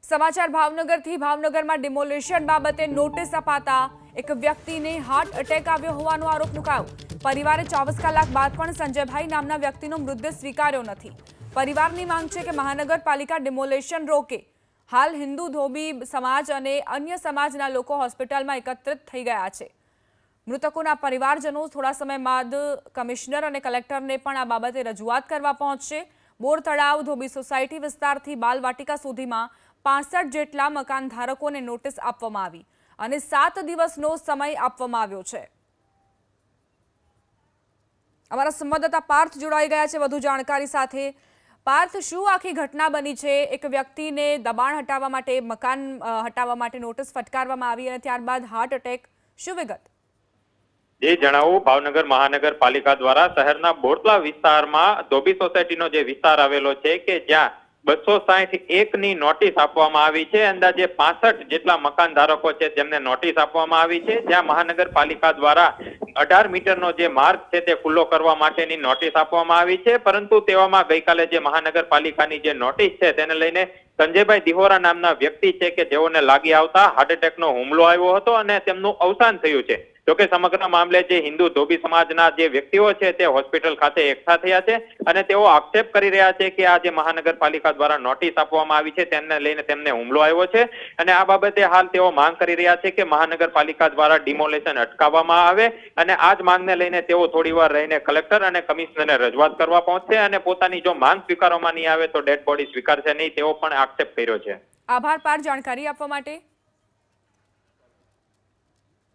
સમાચાર ભાવનગરથી ભાવનગરમાં ડિમોલિશન બાબતે નોટિસ અપાતા એક વ્યક્તિને હાર્ટ એટેક આવ્યો હોવાનો આરોપ મુકાયો। પરિવારે 24 કલાક બાદ પણ સંજયભાઈ નામના વ્યક્તિનો મૃતદેહ સ્વીકાર્યો નથી। પરિવારની માંગ છે કે મહાનગરપાલિકા ડિમોલિશન રોકે। હાલ હિન્દુ ધોબી સમાજ અને અન્ય સમાજના લોકો હોસ્પિટલમાં એકત્રિત થઈ ગયા છે। મૃતકોના પરિવારજનો થોડા સમય બાદ કમિશનર અને કલેક્ટરને પણ આ બાબતે રજૂઆત કરવા પહોંચશે। બોર તળાવ ધોબી સોસાયટી વિસ્તારથી બાલવાટિકા સુધીમાં 65 જેટલા મકાન ધારકોને નોટિસ આપવામાં આવી અને 7 દિવસનો સમય આપવામાં આવ્યો છે। અમારા સંવાદદાતા પાર્થ જોડાઈ ગયા છે વધુ જાણકારી સાથે। પાર્થ, શું આખી ઘટના બની છે? એક વ્યક્તિને દબાણ હટાવવા માટે, મકાન હટાવવા માટે નોટિસ ફટકારવામાં આવી અને ત્યારબાદ હાર્ટ એટેક, શું વિગત? જે જણાવું, ભાવનગર મહાનગરપાલિકા દ્વારા શહેરના બોરતળાવ વિસ્તારમાં ધોબી સોસાયટીનો જે વિસ્તાર આવેલો છે કે જ્યાં 261 ની નોટિસ આપવામાં આવી છે। અંદાજે 65 જેટલા મકાન ધારકો છે જેમને નોટિસ આપવામાં આવી છે। જ્યાં મહાનગરપાલિકા દ્વારા 18 મીટરનો જે માર્ગ છે તે ખુલ્લો કરવા માટેની નોટિસ આપવામાં આવી છે। પરંતુ તેવામાં ગઈકાલે જે મહાનગરપાલિકાની જે નોટિસ છે તેને લઈને સંજયભાઈ દિહોરા નામના વ્યક્તિ છે કે જેઓને લાગી આવતા હાર્ટ એટેકનો હુમલો આવ્યો હતો અને તેમનું અવસાન થયું છે। જોકે સમગ્ર મામલે જે હિન્દુ ધોબી સમાજના જે વ્યક્તિઓ છે તે હોસ્પિટલ ખાતે એકઠા થયા છે અને તેઓ આક્ષેપ કરી રહ્યા છે કે આ જે મહાનગરપાલિકા દ્વારા નોટિસ આપવામાં આવી છે તેને લઈને તેમને હુમલો આવ્યો છે અને આ બાબતે હાલ તેઓ માંગ કરી રહ્યા છે કે મહાનગરપાલિકા દ્વારા ડિમોલેશન અટકાવવામાં આવે અને આ જ માંગને લઈને તેઓ થોડીવાર રહીને કલેક્ટર અને કમિશનરને રજૂઆત કરવા પહોંચશે અને પોતાની જો માંગ સ્વીકારવામાં નહીં આવે તો ડેડ બોડી સ્વીકારશે નહીં, તેવો પણ આક્ષેપ કર્યો છે। આભાર પાર્થ, જાણકારી આપવા માટે।